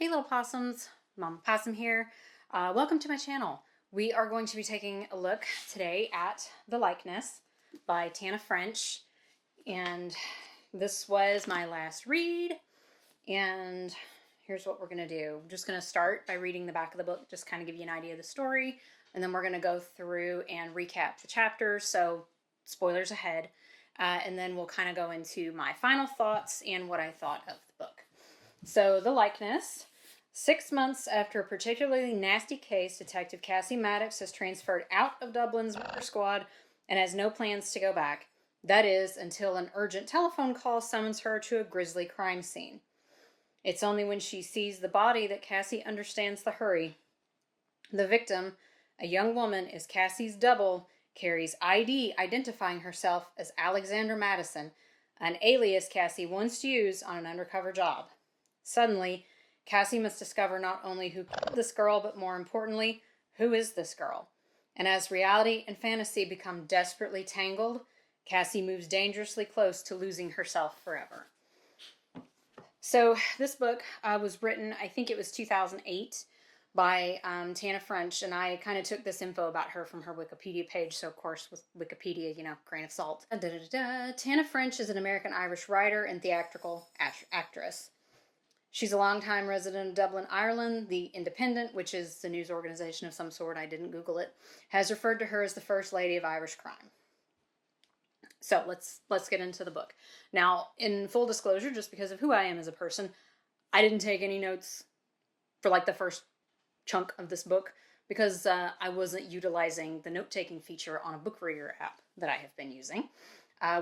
Hey little possums, Mama Possum here. Welcome to my channel. We are going to be taking a look today at The Likeness by Tana French. And this was my last read. And here's what we're going to do. I'm just going to start by reading the back of the book, just kind of give you an idea of the story. And then we're going to go through and recap the chapters. So spoilers ahead. And then we'll kind of go into my final thoughts and what I thought of the book. So, The Likeness. 6 months after a particularly nasty case, Detective Cassie Maddox has transferred out of Dublin's murder squad and has no plans to go back. That is, until an urgent telephone call summons her to a grisly crime scene. It's only when she sees the body that Cassie understands the hurry. The victim, a young woman, is Cassie's double, carries ID identifying herself as Alexander Madison, an alias Cassie once used on an undercover job. Suddenly, Cassie must discover not only who killed this girl, but more importantly, who is this girl? And as reality and fantasy become desperately tangled, Cassie moves dangerously close to losing herself forever. So this book was written, I think it was 2008, by Tana French, and I kind of took this info about her from her Wikipedia page, so of course with Wikipedia, grain of salt. Tana French is an American-Irish writer and theatrical actress. She's a longtime resident of Dublin, Ireland. The Independent, which is the news organization of some sort, I didn't Google it, has referred to her as the First Lady of Irish crime. So let's get into the book. Now, in full disclosure, just because of who I am as a person, I didn't take any notes for like the first chunk of this book because I wasn't utilizing the note-taking feature on a book reader app that I have been using,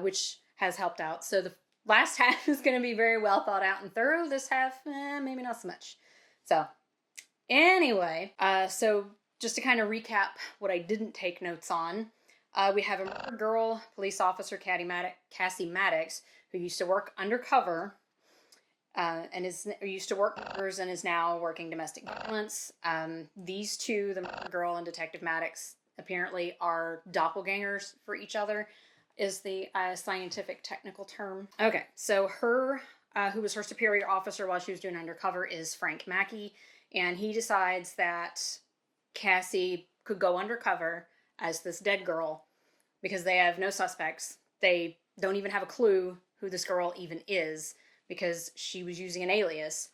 which has helped out. So the last half is going to be very well thought out and thorough. This half, maybe not so much. So, anyway, so just to kind of recap what I didn't take notes on, we have a murder girl, police officer Cassie Maddox, who used to work undercover and used to work murders and is now working domestic violence. These two, the murder girl and Detective Maddox, apparently are doppelgangers for each other, is the scientific technical term. Okay, so her, who was her superior officer while she was doing undercover, is Frank Mackey, and he decides that Cassie could go undercover as this dead girl because they have no suspects. They don't even have a clue who this girl even is because she was using an alias,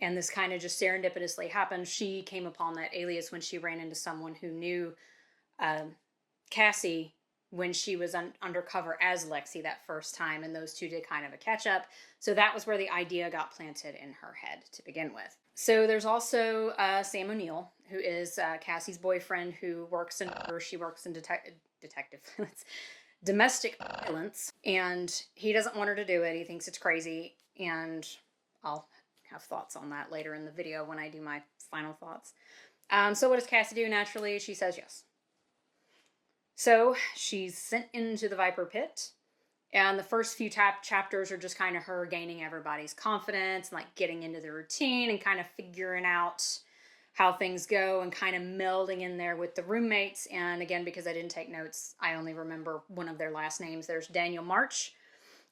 and this kind of just serendipitously happened. She came upon that alias when she ran into someone who knew Cassie when she was undercover as Lexi that first time, and those two did kind of a catch-up. So that was where the idea got planted in her head to begin with. So there's also Sam O'Neill, who is Cassie's boyfriend, who works in she works in detective domestic violence, and he doesn't want her to do it. He thinks it's crazy, and I'll have thoughts on that later in the video when I do my final thoughts. So what does Cassie do? Naturally, she says yes. So she's sent into the Viper Pit, and the first few chapters are just kind of her gaining everybody's confidence and like getting into the routine and kind of figuring out how things go and kind of melding in there with the roommates. And again, because I didn't take notes, I only remember one of their last names. There's Daniel March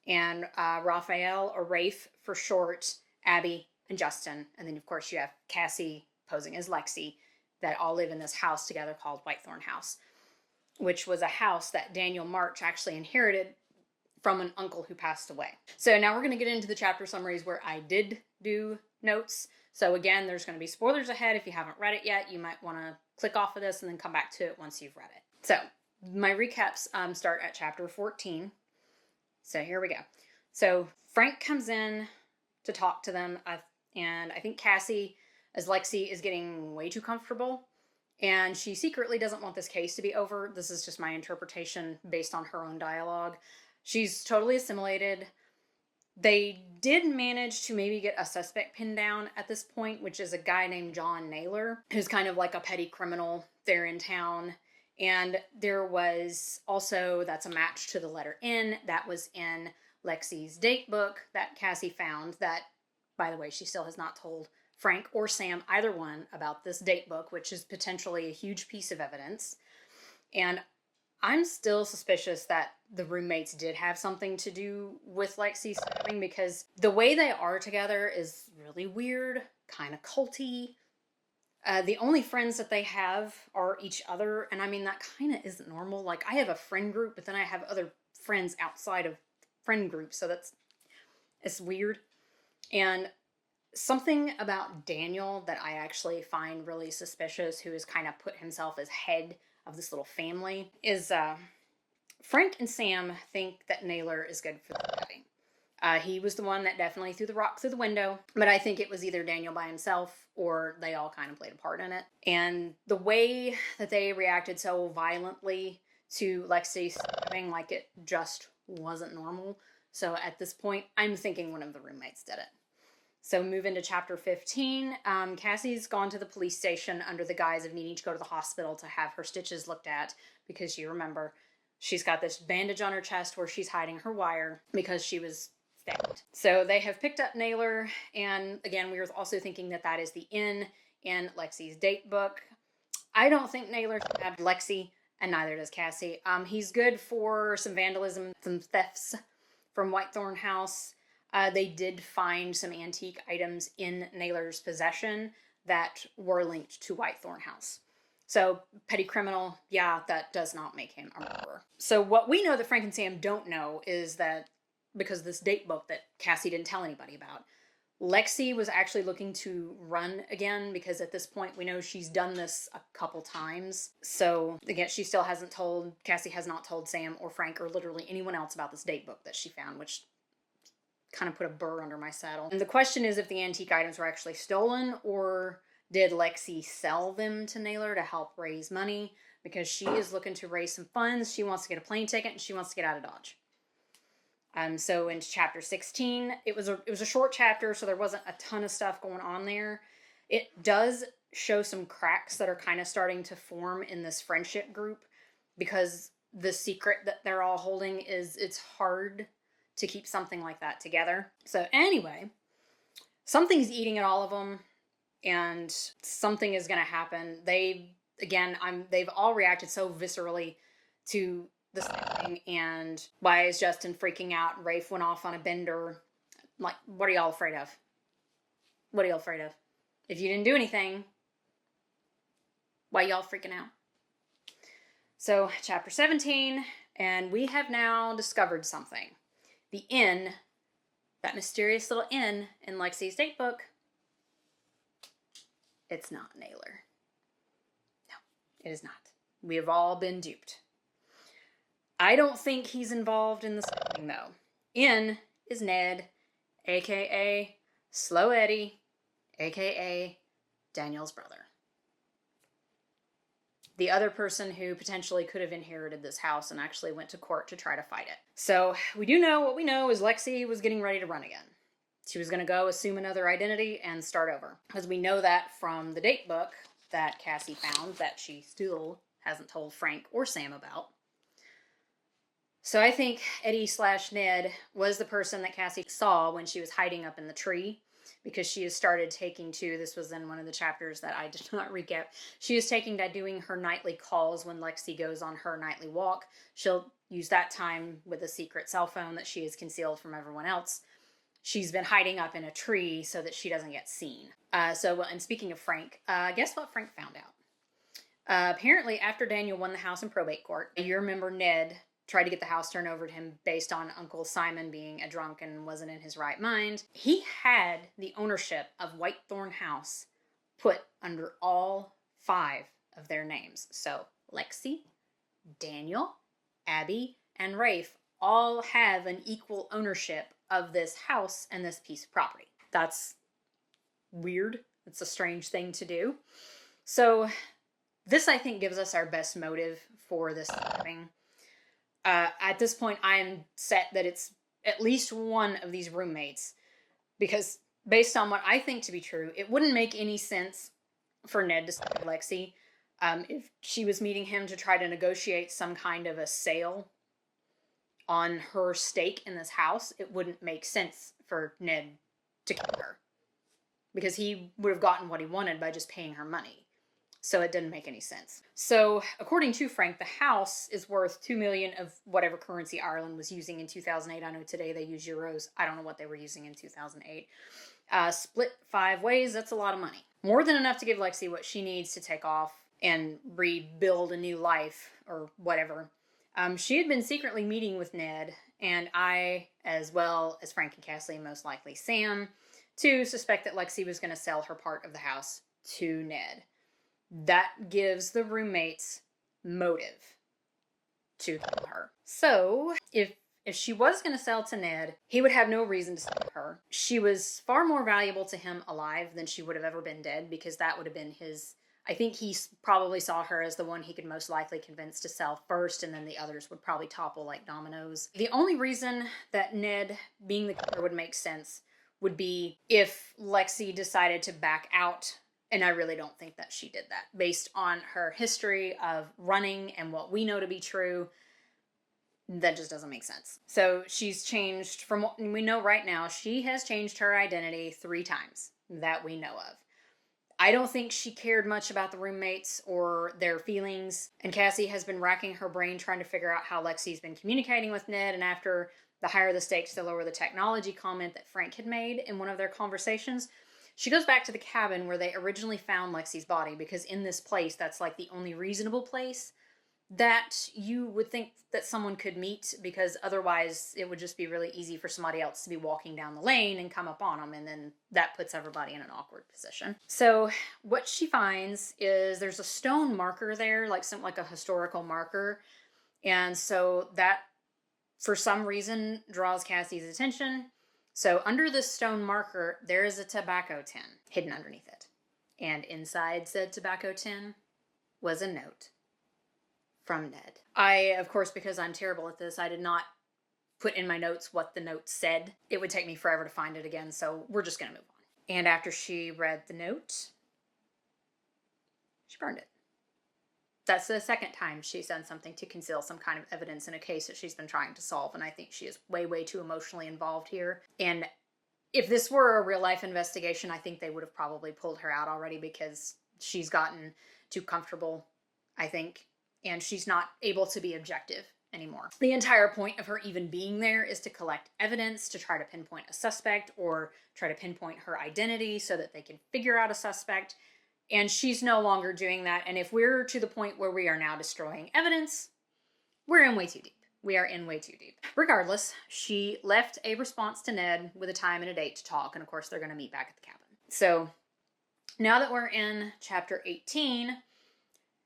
and Raphael, or Rafe for short, Abby, and Justin. And then, of course, you have Cassie posing as Lexi, that all live in this house together called Whitethorn House, which was a house that Daniel March actually inherited from an uncle who passed away. So now we're going to get into the chapter summaries where I did do notes. So again, there's going to be spoilers ahead. If you haven't read it yet, you might want to click off of this and then come back to it once you've read it. So my recaps start at chapter 14. So here we go. So Frank comes in to talk to them, and I think Cassie, as Lexi, is getting way too comfortable. And she secretly doesn't want this case to be over. This is just my interpretation based on her own dialogue. She's totally assimilated. They did manage to maybe get a suspect pinned down at this point, which is a guy named John Naylor, who's kind of like a petty criminal there in town. And there was also, that's a match to the letter N, that was in Lexi's date book that Cassie found that, by the way, she still has not told Frank or Sam, either one, about this date book, which is potentially a huge piece of evidence. And I'm still suspicious that the roommates did have something to do with Lexi's stabbing, because the way they are together is really weird, kind of culty. The only friends that they have are each other, and I mean, that kind of isn't normal. Like, I have a friend group, but then I have other friends outside of friend groups, so it's weird. And something about Daniel that I actually find really suspicious, who has kind of put himself as head of this little family, is Frank and Sam think that Naylor is good for the stabbing. He was the one that definitely threw the rock through the window, but I think it was either Daniel by himself or they all kind of played a part in it. And the way that they reacted so violently to Lexi stabbing, like, it just wasn't normal. So at this point, I'm thinking one of the roommates did it. So move into chapter 15. Cassie's gone to the police station under the guise of needing to go to the hospital to have her stitches looked at, because you remember, she's got this bandage on her chest where she's hiding her wire because she was stabbed. So they have picked up Naylor, and again, we were also thinking that that is the inn in Lexi's date book. I don't think Naylor stabbed Lexi, and neither does Cassie. He's good for some vandalism, some thefts from Whitethorn House. They did find some antique items in Naylor's possession that were linked to Whitethorn House. So, petty criminal, yeah, that does not make him a murderer. So what we know that Frank and Sam don't know is that, because of this date book that Cassie didn't tell anybody about, Lexi was actually looking to run again, because at this point we know she's done this a couple times. So again, she still hasn't told, Cassie has not told Sam or Frank or literally anyone else about this date book that she found, which kind of put a burr under my saddle. And the question is if the antique items were actually stolen, or did Lexi sell them to Naylor to help raise money, because she is looking to raise some funds. She wants to get a plane ticket and she wants to get out of Dodge. So in chapter 16, it was a short chapter, so there wasn't a ton of stuff going on there. It does show some cracks that are kind of starting to form in this friendship group, because the secret that they're all holding is, it's hard to keep something like that together. So anyway, something's eating at all of them, and something is going to happen. They've all reacted so viscerally to the stabbing, and why is Justin freaking out? Rafe went off on a bender. Like, what are y'all afraid of? What are y'all afraid of? If you didn't do anything, why y'all freaking out? So, chapter 17, and we have now discovered something. The inn, that mysterious little inn in Lexi's date book, it's not Naylor. No, it is not. We have all been duped. I don't think he's involved in the stabbing, though. Inn is Ned, a.k.a. Slow Eddie, a.k.a. Daniel's brother. The other person who potentially could have inherited this house and actually went to court to try to fight it. So we do know, what we know is Lexi was getting ready to run again. She was going to go assume another identity and start over. Because we know that from the date book that Cassie found, that she still hasn't told Frank or Sam about. So I think Eddie/Ned was the person that Cassie saw when she was hiding up in the tree, because she has started taking to, this was in one of the chapters that I did not recap, she is taking to doing her nightly calls when Lexi goes on her nightly walk. She'll use that time with a secret cell phone that she has concealed from everyone else. She's been hiding up in a tree so that she doesn't get seen. And speaking of Frank, guess what Frank found out? Apparently, after Daniel won the house in probate court, you remember Ned tried to get the house turned over to him based on Uncle Simon being a drunk and wasn't in his right mind. He had the ownership of Whitethorn House put under all 5 of their names. So Lexi, Daniel, Abby, and Rafe all have an equal ownership of this house and this piece of property. That's weird. It's a strange thing to do. So this, I think, gives us our best motive for this stabbing. At this point, I am set that it's at least one of these roommates, because based on what I think to be true, it wouldn't make any sense for Ned to stab Lexi. If she was meeting him to try to negotiate some kind of a sale on her stake in this house, it wouldn't make sense for Ned to kill her, because he would have gotten what he wanted by just paying her money. So it didn't make any sense. So according to Frank, the house is worth $2 million of whatever currency Ireland was using in 2008. I know today they use euros. I don't know what they were using in 2008. Split 5 ways, that's a lot of money. More than enough to give Lexi what she needs to take off and rebuild a new life or whatever. She had been secretly meeting with Ned and I, as well as Frank and Cassie, most likely Sam, to suspect that Lexi was going to sell her part of the house to Ned. That gives the roommates motive to kill her. So, if she was going to sell to Ned, he would have no reason to sell her. She was far more valuable to him alive than she would have ever been dead, because that would have been his... I think he probably saw her as the one he could most likely convince to sell first, and then the others would probably topple like dominoes. The only reason that Ned being the killer would make sense would be if Lexi decided to back out. And I really don't think that she did that. Based on her history of running and what we know to be true, that just doesn't make sense. So she's changed, from what we know right now, she has changed her identity 3 times that we know of. I don't think she cared much about the roommates or their feelings. And Cassie has been racking her brain trying to figure out how Lexi's been communicating with Ned. And after the higher the stakes, the lower the technology comment that Frank had made in one of their conversations, she goes back to the cabin where they originally found Lexi's body, because in this place, that's like the only reasonable place that you would think that someone could meet, because otherwise it would just be really easy for somebody else to be walking down the lane and come up on them, and then that puts everybody in an awkward position. So what she finds is there's a stone marker there, like a historical marker, and so that for some reason draws Cassie's attention. So under this stone marker, there is a tobacco tin hidden underneath it. And inside said tobacco tin was a note from Ned. I, of course, because I'm terrible at this, I did not put in my notes what the note said. It would take me forever to find it again, so we're just going to move on. And after she read the note, she burned it. That's the second time she's done something to conceal some kind of evidence in a case that she's been trying to solve, and I think she is way, way too emotionally involved here. And if this were a real-life investigation, I think they would have probably pulled her out already, because she's gotten too comfortable, I think, and she's not able to be objective anymore. The entire point of her even being there is to collect evidence, to try to pinpoint a suspect, or try to pinpoint her identity so that they can figure out a suspect. And she's no longer doing that. And if we're to the point where we are now destroying evidence, we're in way too deep. We are in way too deep. Regardless, she left a response to Ned with a time and a date to talk. And of course, they're going to meet back at the cabin. So now that we're in chapter 18,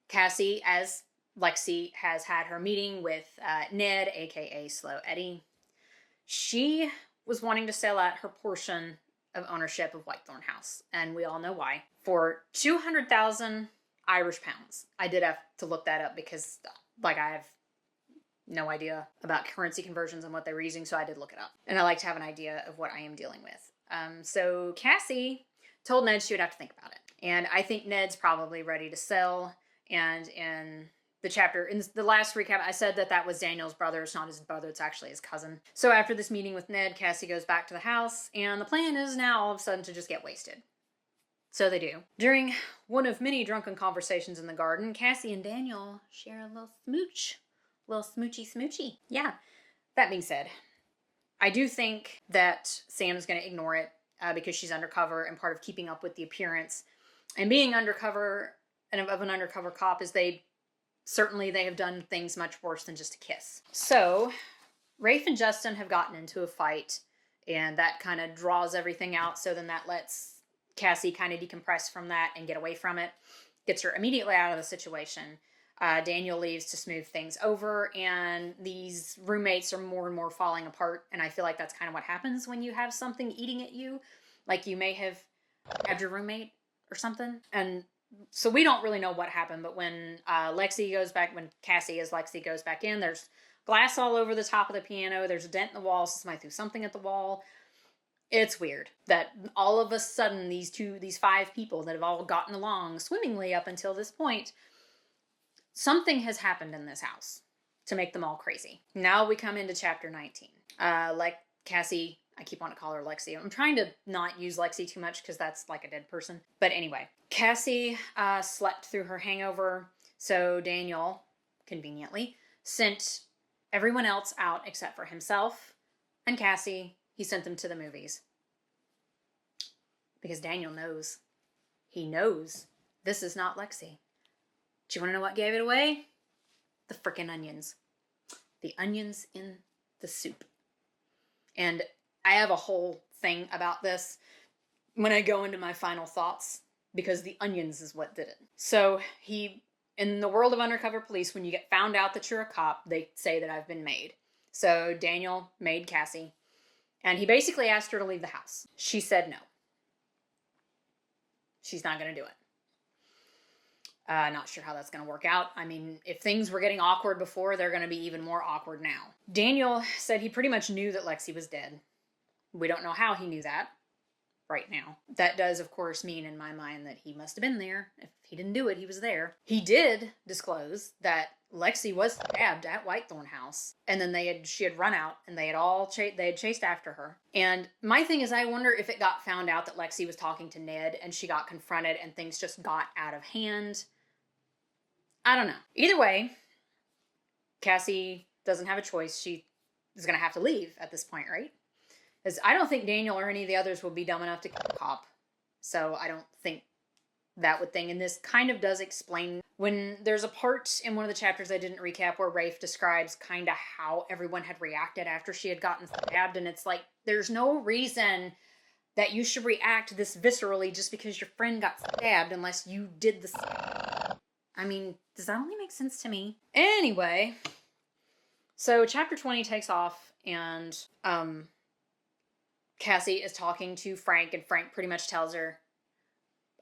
Cassie, as Lexi, has had her meeting with Ned, aka Slow Eddie. She was wanting to sell out her portion of ownership of Whitethorn House, and we all know why, for 200,000 Irish pounds. I did have to look that up because, like, I have no idea about currency conversions and what they were using, so I did look it up. And I like to have an idea of what I am dealing with. So Cassie told Ned she would have to think about it. And I think Ned's probably ready to sell, and in the chapter, in the last recap, I said that was Daniel's brother. It's not his brother, it's actually his cousin. So after this meeting with Ned, Cassie goes back to the house, and the plan is now all of a sudden to just get wasted. So they do. During one of many drunken conversations in the garden, Cassie and Daniel share a little smooch. A little smoochy. Yeah. That being said, I do think that Sam is going to ignore it because she's undercover, and part of keeping up with the appearance and being undercover and of an undercover cop is they have done things much worse than just a kiss. So, Rafe and Justin have gotten into a fight, and that kind of draws everything out, so then that lets Cassie kind of decompress from that and get away from it. Gets her immediately out of the situation. Daniel leaves to smooth things over, and these roommates are more and more falling apart, and I feel like that's kind of what happens when you have something eating at you. Like, you may have had your roommate or something, and so we don't really know what happened, but when Cassie as Lexi goes back in, there's glass all over the top of the piano, there's a dent in the wall, so somebody threw something at the wall. It's weird that all of a sudden these 5 people that have all gotten along swimmingly up until this point, something has happened in this house to make them all crazy. Now we come into chapter 19. Like Cassie, I keep wanting to call her Lexi. I'm trying to not use Lexi too much because that's like a dead person. But anyway, Cassie slept through her hangover. So Daniel, conveniently, sent everyone else out except for himself and Cassie. He sent them to the movies. Because Daniel knows. He knows this is not Lexi. Do you want to know what gave it away? The frickin' onions. The onions in the soup. And I have a whole thing about this when I go into my final thoughts, because the onions is what did it. So in the world of undercover police, when you get found out that you're a cop, they say that I've been made. So Daniel made Cassie, and he basically asked her to leave the house. She said no. She's not going to do it. Not sure how that's going to work out. I mean, if things were getting awkward before, they're going to be even more awkward now. Daniel said he pretty much knew that Lexi was dead. We don't know how he knew that right now. That does, of course, mean in my mind that he must have been there. If he didn't do it, he was there. He did disclose that Lexi was stabbed at Whitethorn House, and then she had run out, and they had chased after her. And my thing is, I wonder if it got found out that Lexi was talking to Ned, and she got confronted, and things just got out of hand. I don't know. Either way, Cassie doesn't have a choice. She is going to have to leave at this point, right? Because I don't think Daniel or any of the others will be dumb enough to kill a cop. So I don't think that would thing. And this kind of does explain when there's a part in one of the chapters I didn't recap where Rafe describes kind of how everyone had reacted after she had gotten stabbed. And it's like, there's no reason that you should react this viscerally just because your friend got stabbed unless you did the same. I mean, does that only make sense to me? Anyway, so chapter 20 takes off, and Cassie is talking to Frank, and Frank pretty much tells her,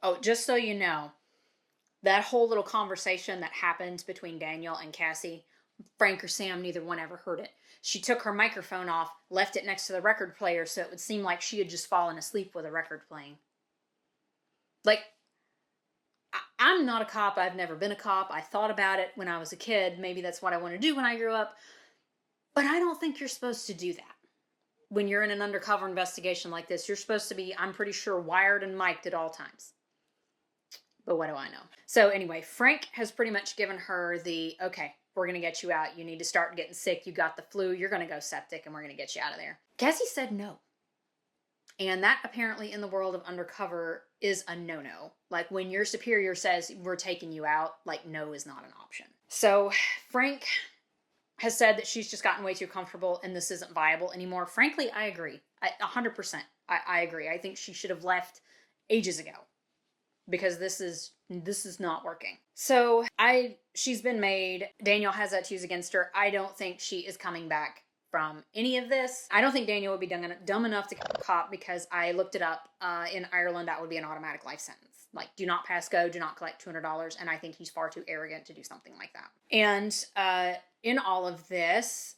oh, just so you know, that whole little conversation that happened between Daniel and Cassie, Frank or Sam, neither one ever heard it. She took her microphone off, left it next to the record player so it would seem like she had just fallen asleep with a record playing. Like, I'm not a cop. I've never been a cop. I thought about it when I was a kid. Maybe that's what I want to do when I grow up. But I don't think you're supposed to do that. When you're in an undercover investigation like this, you're supposed to be, I'm pretty sure, wired and mic'd at all times. But what do I know? So anyway, Frank has pretty much given her the, okay, we're going to get you out. You need to start getting sick. You got the flu. You're going to go septic, and we're going to get you out of there. Cassie said no. And that apparently in the world of undercover is a no-no. Like when your superior says, we're taking you out, like no is not an option. So Frank has said that she's just gotten way too comfortable and this isn't viable anymore. Frankly, I agree. 100%. I agree. I think she should have left ages ago because this is not working. So she's been made. Daniel has that to use against her. I don't think she is coming back from any of this. I don't think Daniel would be dumb enough to kill a cop because I looked it up. In Ireland, that would be an automatic life sentence. Like, do not pass go, do not collect $200, and I think he's far too arrogant to do something like that. And in all of this,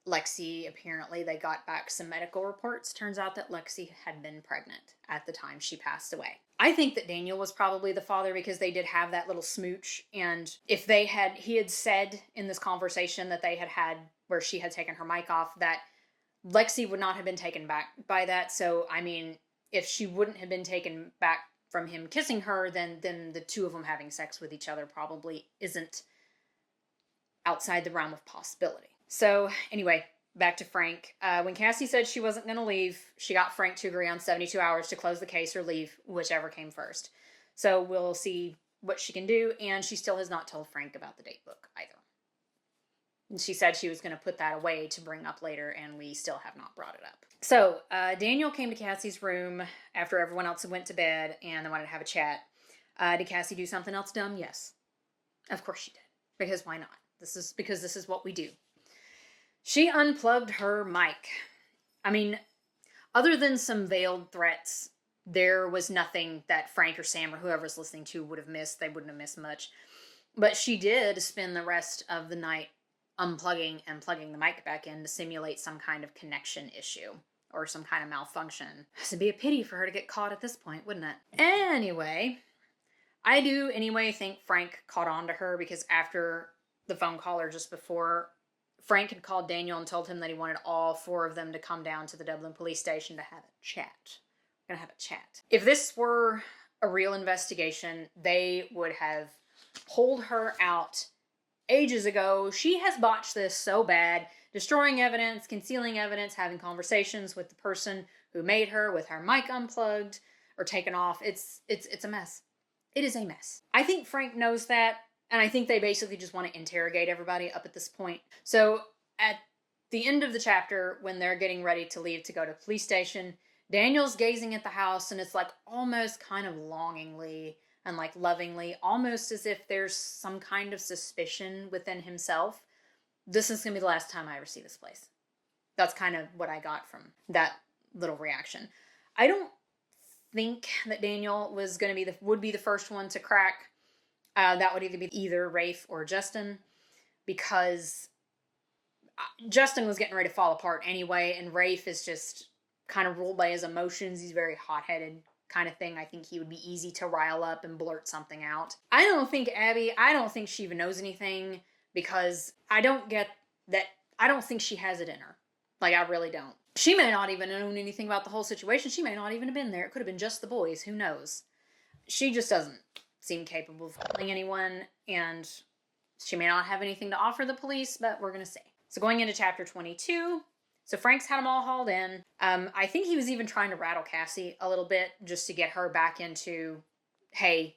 Lexi, apparently, they got back some medical reports. Turns out that Lexi had been pregnant at the time she passed away. I think that Daniel was probably the father because they did have that little smooch. And if he had said in this conversation that they had where she had taken her mic off, that Lexi would not have been taken back by that. So, I mean, if she wouldn't have been taken back from him kissing her, then the two of them having sex with each other probably isn't outside the realm of possibility. So anyway, back to Frank. When Cassie said she wasn't going to leave, she got Frank to agree on 72 hours to close the case or leave, whichever came first. So we'll see what she can do, and she still has not told Frank about the date book either. And she said she was going to put that away to bring up later, and we still have not brought it up. So Daniel came to Cassie's room after everyone else went to bed, and they wanted to have a chat. Did Cassie do something else dumb? Yes. Of course she did. Because why not? This is what we do. She unplugged her mic. I mean, other than some veiled threats, there was nothing that Frank or Sam or whoever's listening to would have missed. They wouldn't have missed much. But she did spend the rest of the night unplugging and plugging the mic back in to simulate some kind of connection issue or some kind of malfunction. It'd be a pity for her to get caught at this point, wouldn't it? Anyway, I do anyway think Frank caught on to her because after the phone call or just before, Frank had called Daniel and told him that he wanted all 4 of them to come down to the Dublin police station to have a chat. We're gonna have a chat. If this were a real investigation, they would have pulled her out ages ago. She has botched this so bad, destroying evidence, concealing evidence, having conversations with the person who made her with her mic unplugged or taken off. It's a mess. It is a mess. I think Frank knows that, and I think they basically just want to interrogate everybody up at this point. So at the end of the chapter, when they're getting ready to leave to go to the police station, Daniel's gazing at the house, and it's like almost kind of longingly and like lovingly, almost as if there's some kind of suspicion within himself. This is going to be the last time I ever see this place. That's kind of what I got from that little reaction. I don't think that Daniel was going to be would be the first one to crack. That would either Rafe or Justin, because Justin was getting ready to fall apart anyway, and Rafe is just kind of ruled by his emotions. He's very hot-headed kind of thing. I think he would be easy to rile up and blurt something out. I don't think she even knows anything, because I don't get that. I don't think she has it in her. Like, I really don't. She may not even know anything about the whole situation. She may not even have been there. It could have been just the boys. Who knows? She just doesn't seem capable of killing anyone, and she may not have anything to offer the police, but we're going to see. So going into chapter 22, so Frank's had them all hauled in. I think he was even trying to rattle Cassie a little bit just to get her back into, hey,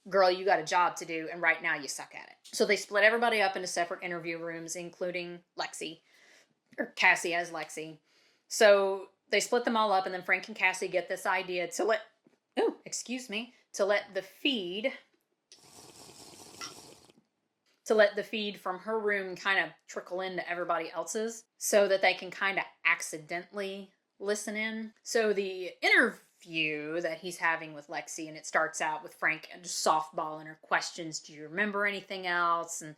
girl, you got a job to do, and right now you suck at it. So they split everybody up into separate interview rooms, including Lexi, or Cassie as Lexi. So they split them all up, and then Frank and Cassie get this idea to let the feed from her room kind of trickle into everybody else's, so that they can kind of accidentally listen in. So the interview that he's having with Lexi, and it starts out with Frank just softballing her questions. Do you remember anything else? And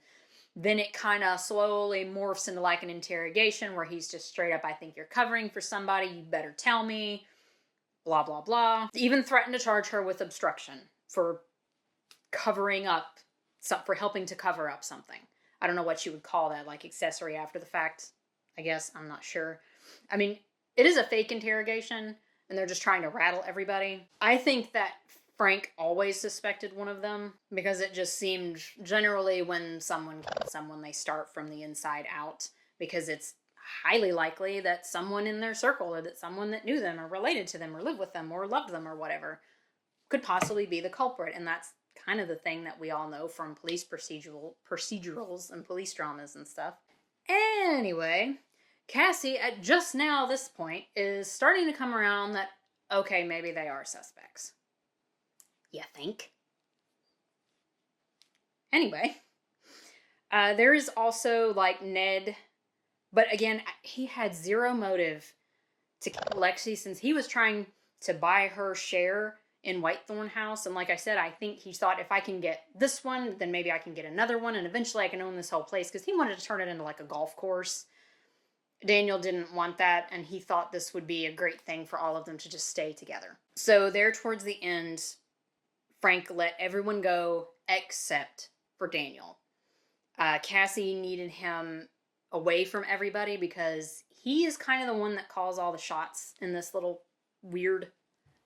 then it kind of slowly morphs into like an interrogation where he's just straight up, I think you're covering for somebody. You better tell me. Blah, blah, blah. Even threatened to charge her with obstruction for covering up, for helping to cover up something. I don't know what you would call that, like accessory after the fact, I guess. I'm not sure. I mean, it is a fake interrogation, and they're just trying to rattle everybody. I think that Frank always suspected one of them, because it just seemed generally when someone kills someone, they start from the inside out, because it's highly likely that someone in their circle, or that someone that knew them or related to them or lived with them or loved them or whatever, could possibly be the culprit. And that's kind of the thing that we all know from police procedurals and police dramas and stuff. Anyway, Cassie, at just now this point, is starting to come around that, okay, maybe they are suspects. You think? Anyway, there is also, like, Ned, but again, he had zero motive to kill Lexi, since he was trying to buy her share in Whitethorn House. And like I said, I think he thought, if I can get this one, then maybe I can get another one, and eventually I can own this whole place, because he wanted to turn it into like a golf course. Daniel didn't want that, and he thought this would be a great thing for all of them to just stay together. So there towards the end, Frank let everyone go except for Daniel. Cassie needed him away from everybody, because he is kind of the one that calls all the shots in this little weird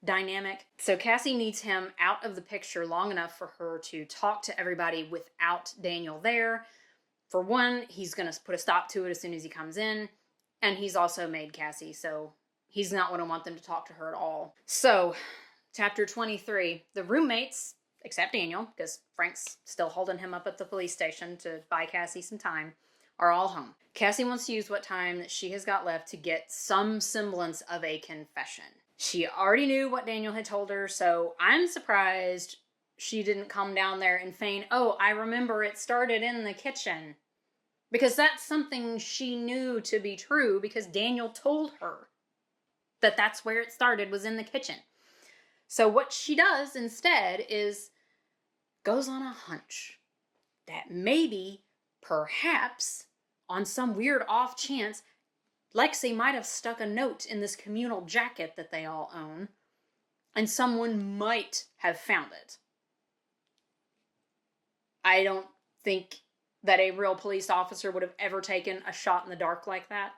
dynamic. So Cassie needs him out of the picture long enough for her to talk to everybody without Daniel there. For one, he's going to put a stop to it as soon as he comes in, and he's also made Cassie, so he's not going to want them to talk to her at all. So, chapter 23, the roommates, except Daniel, because Frank's still holding him up at the police station to buy Cassie some time, are all home. Cassie wants to use what time that she has got left to get some semblance of a confession. She already knew what Daniel had told her, so I'm surprised she didn't come down there and feign, oh, I remember it started in the kitchen. Because that's something she knew to be true, because Daniel told her that that's where it started, was in the kitchen. So what she does instead is goes on a hunch that maybe, perhaps, on some weird off chance, Lexi might have stuck a note in this communal jacket that they all own, and someone might have found it. I don't think that a real police officer would have ever taken a shot in the dark like that.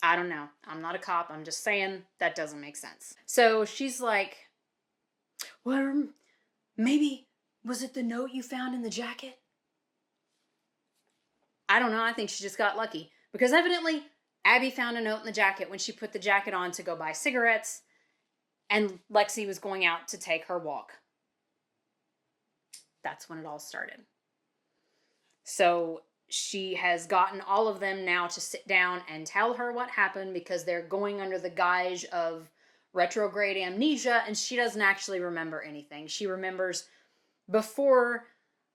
I don't know. I'm not a cop. I'm just saying that doesn't make sense. So she's like, well, maybe, was it the note you found in the jacket? I don't know. I think she just got lucky. Because evidently, Abby found a note in the jacket when she put the jacket on to go buy cigarettes, and Lexi was going out to take her walk. That's when it all started. So she has gotten all of them now to sit down and tell her what happened, because they're going under the guise of retrograde amnesia, and she doesn't actually remember anything. She remembers before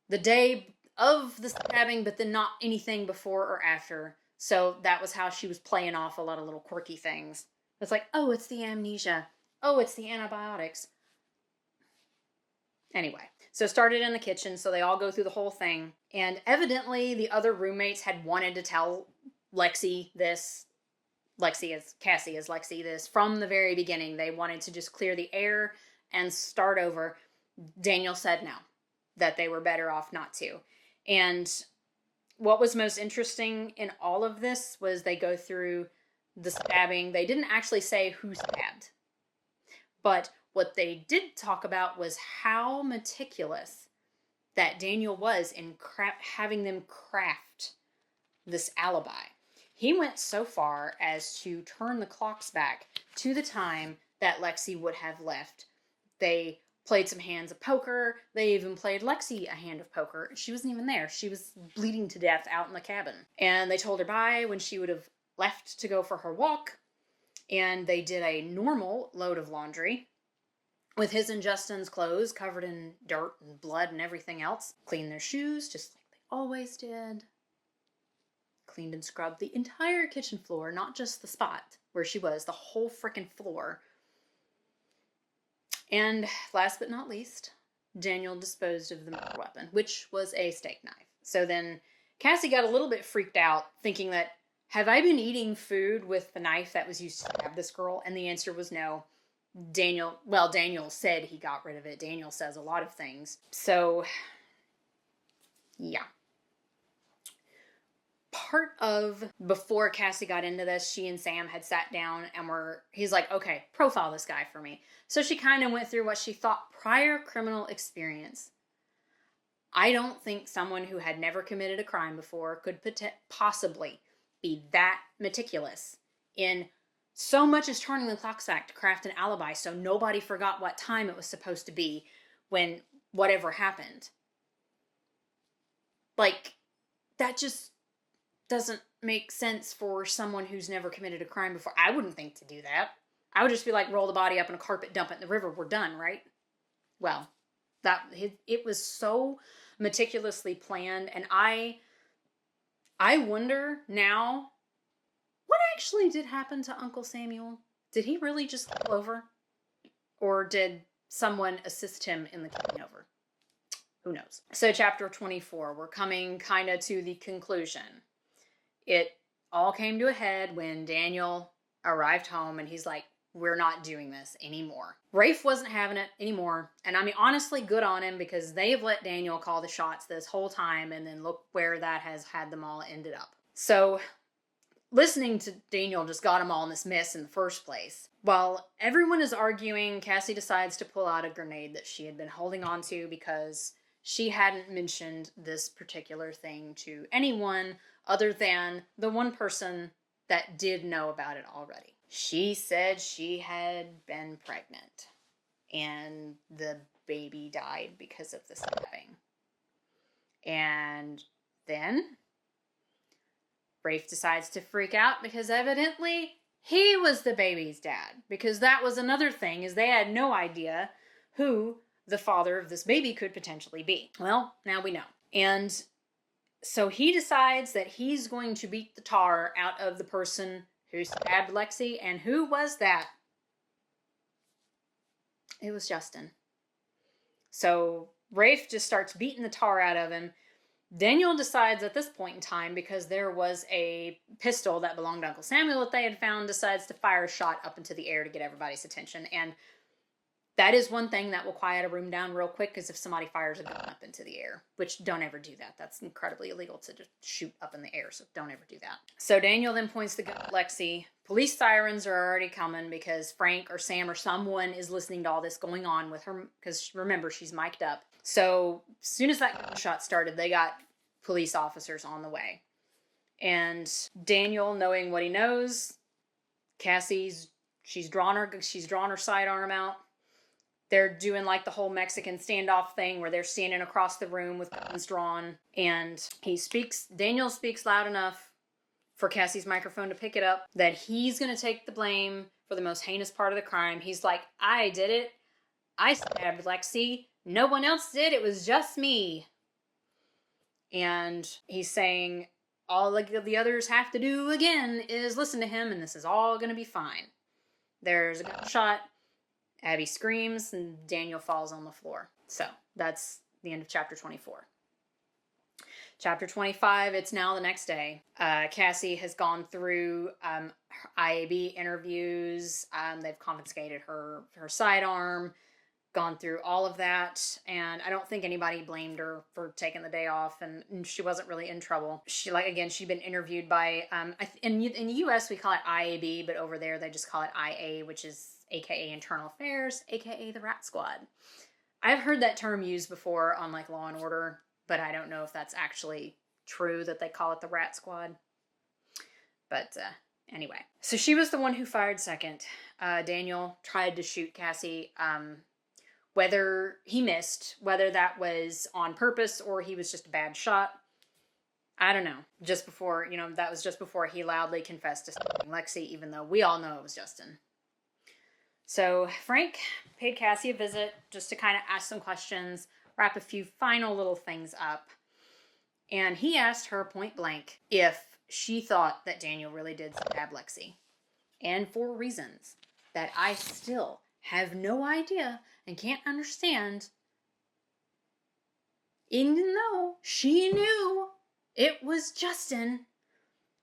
the day of the stabbing, but then not anything before or after. So that was how she was playing off a lot of little quirky things. It's like, oh, it's the amnesia. Oh, it's the antibiotics. Anyway, so it started in the kitchen, so they all go through the whole thing. And evidently, the other roommates had wanted to tell Cassie this from the very beginning. They wanted to just clear the air and start over. Daniel said no, that they were better off not to. And what was most interesting in all of this was they go through the stabbing. They didn't actually say who stabbed, but what they did talk about was how meticulous that Daniel was in having them craft this alibi. He went so far as to turn the clocks back to the time that Lexi would have left. They played some hands of poker. They even played Lexi a hand of poker. She wasn't even there. She was bleeding to death out in the cabin. And they told her bye when she would have left to go for her walk. And they did a normal load of laundry with his and Justin's clothes covered in dirt and blood and everything else. Cleaned their shoes just like they always did. Cleaned and scrubbed the entire kitchen floor, not just the spot where she was, the whole frickin' floor. And last but not least, Daniel disposed of the murder weapon, which was a steak knife. So then Cassie got a little bit freaked out, thinking that, have I been eating food with the knife that was used to stab this girl? And the answer was no. Daniel said he got rid of it. Daniel says a lot of things. So, yeah. Part of, before Cassie got into this, she and Sam had sat down and he's like, okay, profile this guy for me. So she kind of went through what she thought prior criminal experience. I don't think someone who had never committed a crime before could possibly be that meticulous in so much as turning the clocks back to craft an alibi so nobody forgot what time it was supposed to be when whatever happened. Like, that just doesn't make sense for someone who's never committed a crime before. I wouldn't think to do that. I would just be like, roll the body up in a carpet, dump it in the river, we're done, right? Well, it was so meticulously planned, and I wonder now, what actually did happen to Uncle Samuel? Did he really just fall over? Or did someone assist him in the killing over? Who knows? So chapter 24, we're coming kind of to the conclusion. It all came to a head when Daniel arrived home and he's like, we're not doing this anymore. Rafe wasn't having it anymore. And I mean, honestly, good on him, because they've let Daniel call the shots this whole time, and then look where that has had them all ended up. So listening to Daniel just got them all in this mess in the first place. While everyone is arguing, Cassie decides to pull out a grenade that she had been holding on to because she hadn't mentioned this particular thing to anyone other than the one person that did know about it already. She said she had been pregnant and the baby died because of the stabbing. And then Rafe decides to freak out because evidently he was the baby's dad. Because that was another thing, is they had no idea who the father of this baby could potentially be. Well, now we know. And so he decides that he's going to beat the tar out of the person who stabbed Lexi. And who was that? It was Justin. So Rafe just starts beating the tar out of him. Daniel decides at this point in time, because there was a pistol that belonged to Uncle Samuel that they had found, decides to fire a shot up into the air to get everybody's attention. And That is one thing that will quiet a room down real quick, is if somebody fires a gun up into the air, which don't ever do that. That's incredibly illegal to just shoot up in the air, so don't ever do that. So Daniel then points the gun at Lexi. Police sirens are already coming because Frank or Sam or someone is listening to all this going on with her, because remember, she's mic'd up. So as soon as that gunshot started, they got police officers on the way. And Daniel, knowing what he knows, Cassie's drawn her sidearm out. They're doing like the whole Mexican standoff thing where they're standing across the room with guns drawn. And Daniel speaks loud enough for Cassie's microphone to pick it up that he's going to take the blame for the most heinous part of the crime. He's like, I did it. I stabbed Lexi. No one else did. It was just me. And he's saying all the others have to do again is listen to him, and this is all going to be fine. There's a gunshot. Abby screams, and Daniel falls on the floor. So that's the end of chapter 24. Chapter 25, it's now the next day. Cassie has gone through her IAB interviews. They've confiscated her sidearm, gone through all of that, and I don't think anybody blamed her for taking the day off, and she wasn't really in trouble. She'd been interviewed by, in the U.S. we call it IAB, but over there they just call it IA, which is AKA Internal Affairs, AKA the Rat Squad. I've heard that term used before on like Law and Order, but I don't know if that's actually true that they call it the Rat Squad. But anyway, so she was the one who fired second. Daniel tried to shoot Cassie. Whether he missed, whether that was on purpose or he was just a bad shot, I don't know. That was just before he loudly confessed to stabbing Lexi, even though we all know it was Justin. So Frank paid Cassie a visit just to kind of ask some questions, wrap a few final little things up. And he asked her point blank if she thought that Daniel really did stab Lexi. And for reasons that I still have no idea and can't understand, even though she knew it was Justin,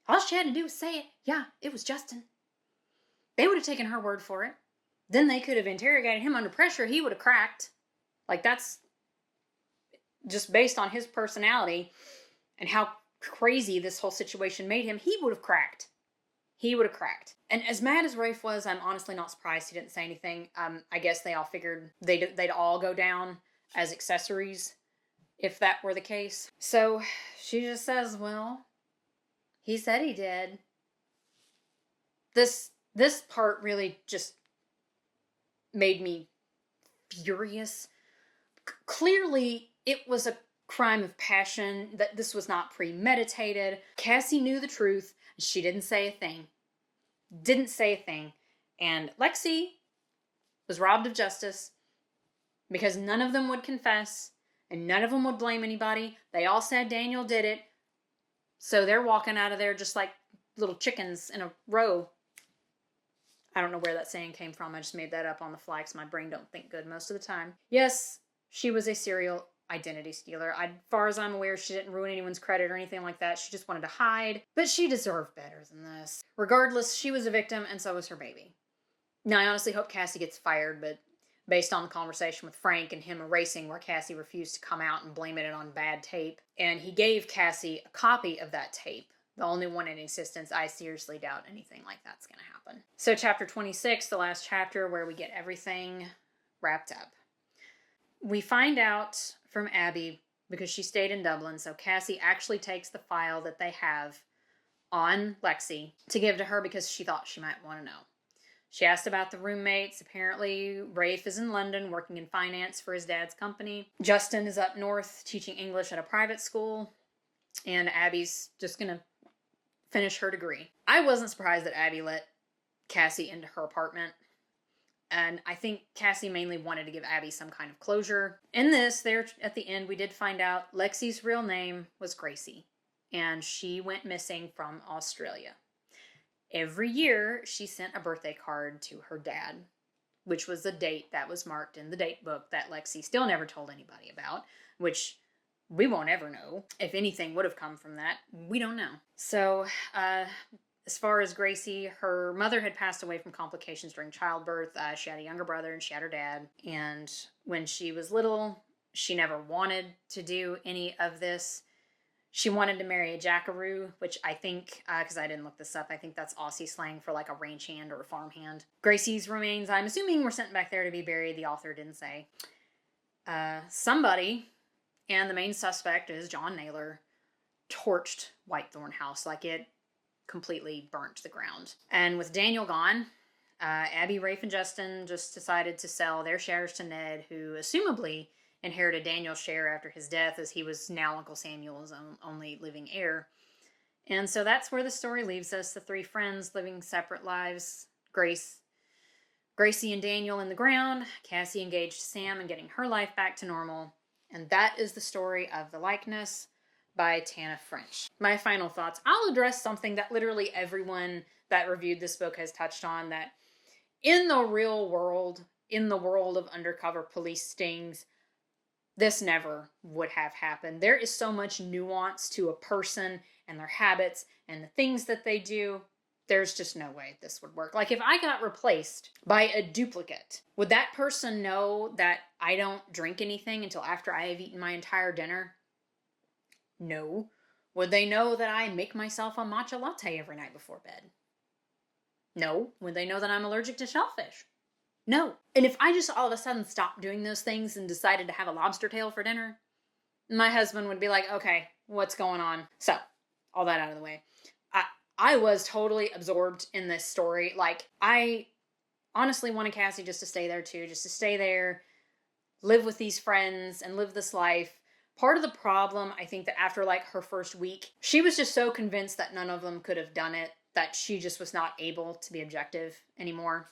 all she had to do was say it. Yeah, it was Justin. They would have taken her word for it. Then they could have interrogated him under pressure. He would have cracked. Like, that's just based on his personality and how crazy this whole situation made him. He would have cracked. And as mad as Rafe was, I'm honestly not surprised he didn't say anything. I guess they all figured they'd all go down as accessories if that were the case. So she just says, well, he said he did. This part really just made me furious. Clearly, it was a crime of passion, that this was not premeditated. Cassie knew the truth. She didn't say a thing. And Lexi was robbed of justice because none of them would confess and none of them would blame anybody. They all said Daniel did it. So they're walking out of there just like little chickens in a row. I don't know where that saying came from. I just made that up on the fly because my brain don't think good most of the time. Yes, she was a serial identity stealer. As far as I'm aware, she didn't ruin anyone's credit or anything like that. She just wanted to hide. But she deserved better than this. Regardless, she was a victim, and so was her baby. Now, I honestly hope Cassie gets fired, but based on the conversation with Frank and him erasing where Cassie refused to come out and blaming it on bad tape, and he gave Cassie a copy of that tape, the only one in existence, I seriously doubt anything like that's going to happen. So chapter 26, the last chapter where we get everything wrapped up. We find out from Abby, because she stayed in Dublin, so Cassie actually takes the file that they have on Lexi to give to her because she thought she might want to know. She asked about the roommates. Apparently, Rafe is in London working in finance for his dad's company. Justin is up north teaching English at a private school. And Abby's just going to finish her degree. I wasn't surprised that Abby let Cassie into her apartment. And I think Cassie mainly wanted to give Abby some kind of closure. In this, there at the end, we did find out Lexi's real name was Gracie. And she went missing from Australia. Every year, she sent a birthday card to her dad, which was a date that was marked in the date book that Lexi still never told anybody about, which we won't ever know. If anything would have come from that, we don't know. So, as As far as Gracie, her mother had passed away from complications during childbirth. She had a younger brother and she had her dad. And when she was little, she never wanted to do any of this. She wanted to marry a jackaroo, which I think, because I didn't look this up, I think that's Aussie slang for like a ranch hand or a farm hand. Gracie's remains, I'm assuming, were sent back there to be buried. The author didn't say. Somebody, and the main suspect is John Naylor, torched Whitethorn House. Like, it completely burnt to the ground. And with Daniel gone, Abby, Rafe, and Justin just decided to sell their shares to Ned, who assumably inherited Daniel's share after his death, as he was now Uncle Samuel's only living heir. And so that's where the story leaves us. The three friends living separate lives. Gracie and Daniel in the ground. Cassie engaged Sam and getting her life back to normal. And that is the story of The Likeness by Tana French. My final thoughts. I'll address something that literally everyone that reviewed this book has touched on, that in the real world, in the world of undercover police stings, this never would have happened. There is so much nuance to a person and their habits and the things that they do. There's just no way this would work. Like, if I got replaced by a duplicate, would that person know that I don't drink anything until after I have eaten my entire dinner? No. Would they know that I make myself a matcha latte every night before bed? No. Would they know that I'm allergic to shellfish? No. And if I just all of a sudden stopped doing those things and decided to have a lobster tail for dinner, my husband would be like, okay, what's going on? So, all that out of the way. I was totally absorbed in this story. Like, I honestly wanted Cassie just to stay there too, just to stay there, live with these friends, and live this life. Part of the problem, I think, that after like her first week, she was just so convinced that none of them could have done it, that she just was not able to be objective anymore.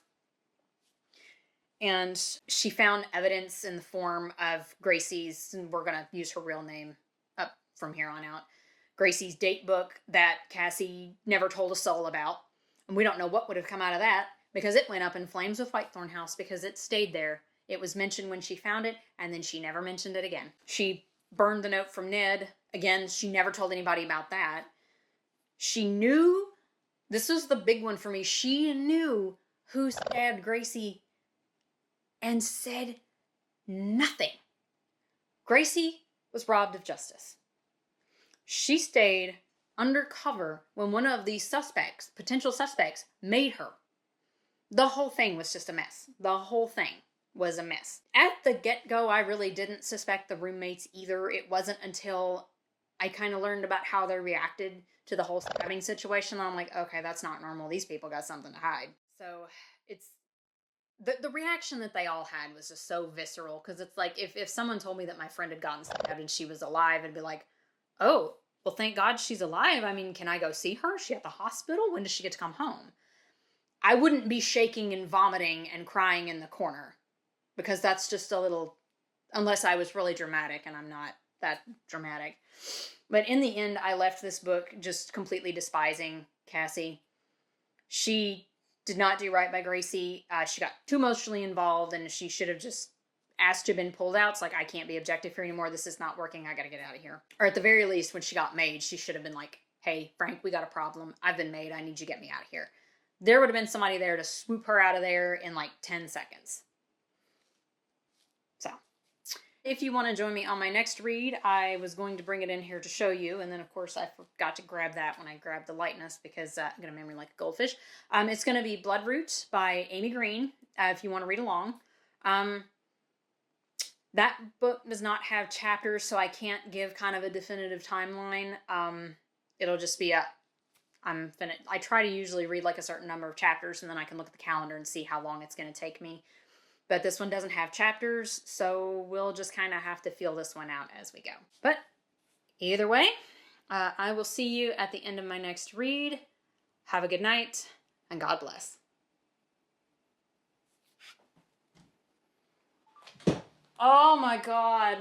And she found evidence in the form of Gracie's, and we're going to use her real name up from here on out, Gracie's date book that Cassie never told a soul about. And we don't know what would have come out of that, because it went up in flames with Whitethorn House, because it stayed there. It was mentioned when she found it, and then she never mentioned it again. She burned the note from Ned. Again, she never told anybody about that. She knew, this was the big one for me, she knew who stabbed Gracie and said nothing. Gracie was robbed of justice. She stayed undercover when one of these suspects, potential suspects, made her. The whole thing was just a mess. The whole thing was a mess. At the get-go, I really didn't suspect the roommates either. It wasn't until I kind of learned about how they reacted to the whole stabbing situation. I'm like, okay, that's not normal. These people got something to hide. So it's the reaction that they all had was just so visceral, because it's like if someone told me that my friend had gotten stabbed and she was alive, I'd be like, oh, well, thank God she's alive. I mean, can I go see her? Is she at the hospital? When does she get to come home? I wouldn't be shaking and vomiting and crying in the corner, because that's just a little, unless I was really dramatic, and I'm not that dramatic. But in the end, I left this book just completely despising Cassie. She did not do right by Gracie. She got too emotionally involved, and she should have just asked to have been pulled out. It's like, I can't be objective here anymore. This is not working. I got to get out of here. Or at the very least, when she got made, she should have been like, hey, Frank, we got a problem. I've been made. I need you to get me out of here. There would have been somebody there to swoop her out of there in like 10 seconds. So, if you want to join me on my next read, I was going to bring it in here to show you, and then of course I forgot to grab that when I grabbed The Lightness, because I'm going to memory like a goldfish. It's going to be Bloodroot by Amy Green, if you want to read along. That book does not have chapters, so I can't give kind of a definitive timeline. It'll just be I try to usually read like a certain number of chapters, and then I can look at the calendar and see how long it's going to take me. But this one doesn't have chapters, so we'll just kind of have to feel this one out as we go. But either way, I will see you at the end of my next read. Have a good night, and God bless. Oh my God.